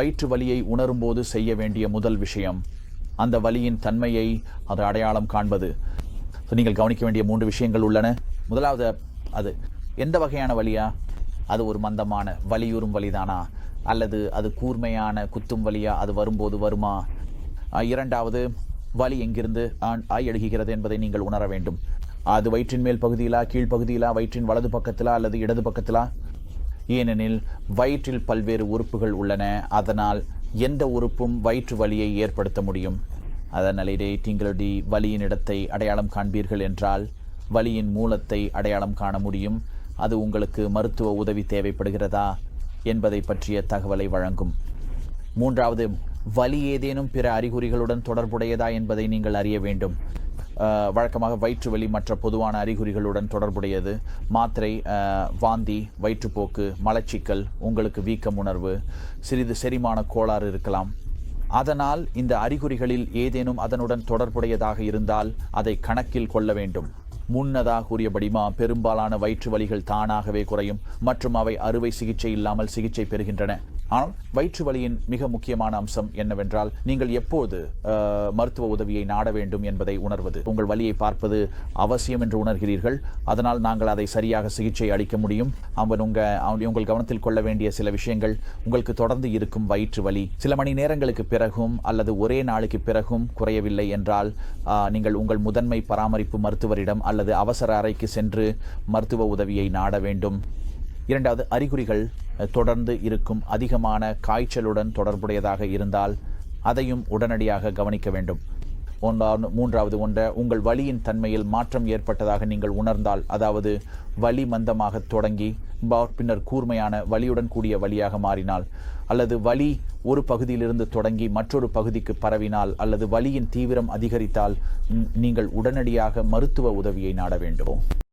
வயிற்று வலியை உணரும்போது செய்ய வேண்டிய முதல் விஷயம் அந்த வலியின் தன்மையை அது அடையாளம் காண்பது. நீங்கள் கவனிக்க வேண்டிய 3 விஷயங்கள் உள்ளன. முதலாவது, அது எந்த வகையான வலியா? அது ஒரு மந்தமான வலியுறும் வலிதானா, அல்லது அது கூர்மையான குத்தும் வலியா? அது வரும்போது வருமா? இரண்டாவது, வலி எங்கிருந்து எழுகிறது என்பதை நீங்கள் உணர வேண்டும். அது வயிற்றின் மேல் பகுதியிலா, கீழ்ப்பகுதியிலா, வயிற்றின் வலது பக்கத்திலா அல்லது இடது பக்கத்திலா? ஏனெனில் வயிற்றில் பல்வேறு உறுப்புகள் உள்ளன. அதனால் எந்த உறுப்பும் வயிற்று வலியை ஏற்படுத்த முடியும். அதனாலே நீங்களுடைய வலியின் இடத்தை அடையாளம் காண்பீர்கள் என்றால் வலியின் மூலத்தை அடையாளம் காண முடியும். அது உங்களுக்கு மருத்துவ உதவி தேவைப்படுகிறதா என்பதை பற்றிய தகவலை வழங்கும். மூன்றாவது, வலி ஏதேனும் பிற அறிகுறிகளுடன் தொடர்புடையதா என்பதை நீங்கள் அறிய வேண்டும். வழக்கமாக வயிற்று வலி மற்ற பொதுவான அறிகுறிகளுடன் தொடர்புடையது. மாத்திரை, வாந்தி, வயிற்றுப்போக்கு, மலச்சிக்கல், உங்களுக்கு வீக்கம் உணர்வு, சிறிது செரிமான கோளாறு இருக்கலாம். அதனால் இந்த அறிகுறிகளில் ஏதேனும் அதனுடன் தொடர்புடையதாக இருந்தால் அதை கணக்கில் கொள்ள வேண்டும். முன்னதாக கூறியபடிமா பெரும்பாலான வயிற்று வலிகள் தானாகவே குறையும் மற்றும் அவை அறுவை சிகிச்சை இல்லாமல் சிகிச்சை பெறுகின்றன. ஆனால் வயிற்று வலியின் மிக முக்கியமான அம்சம் என்னவென்றால் நீங்கள் எப்போது மருத்துவ உதவியை நாட வேண்டும் என்பதை உணர்வது. உங்கள் வலியை பார்ப்பது அவசியம் என்று உணர்கிறீர்கள். அதனால் நாங்கள் அதை சரியாக சிகிச்சை அளிக்க முடியும். உங்கள் கவனத்தில் கொள்ள வேண்டிய சில விஷயங்கள்: உங்களுக்கு தொடர்ந்து இருக்கும் வயிற்று வலி சில மணி நேரங்களுக்கு பிறகும் அல்லது ஒரே நாளுக்கு பிறகும் குறையவில்லை என்றால் நீங்கள் உங்கள் முதன்மை பராமரிப்பு மருத்துவரிடம் அல்லது அவசர அறைக்கு சென்று மருத்துவ உதவியை நாட வேண்டும். இரண்டாவது, அறிகுறிகள் தொடர்ந்து இருக்கும் அதிகமான காய்ச்சலுடன் தொடர்புடையதாக இருந்தால் அதையும் உடனடியாக கவனிக்க வேண்டும். மூன்றாவது, உங்கள் வலியின் தன்மையில் மாற்றம் ஏற்பட்டதாக நீங்கள் உணர்ந்தால், அதாவது வலி மந்தமாக தொடங்கி பின்னர் கூர்மையான வலியுடன் கூடிய வலியாக மாறினால், அல்லது வலி ஒரு பகுதியிலிருந்து தொடங்கி மற்றொரு பகுதிக்கு பரவினால், அல்லது வலியின் தீவிரம் அதிகரித்தால் நீங்கள் உடனடியாக மருத்துவ உதவியை நாட வேண்டும்.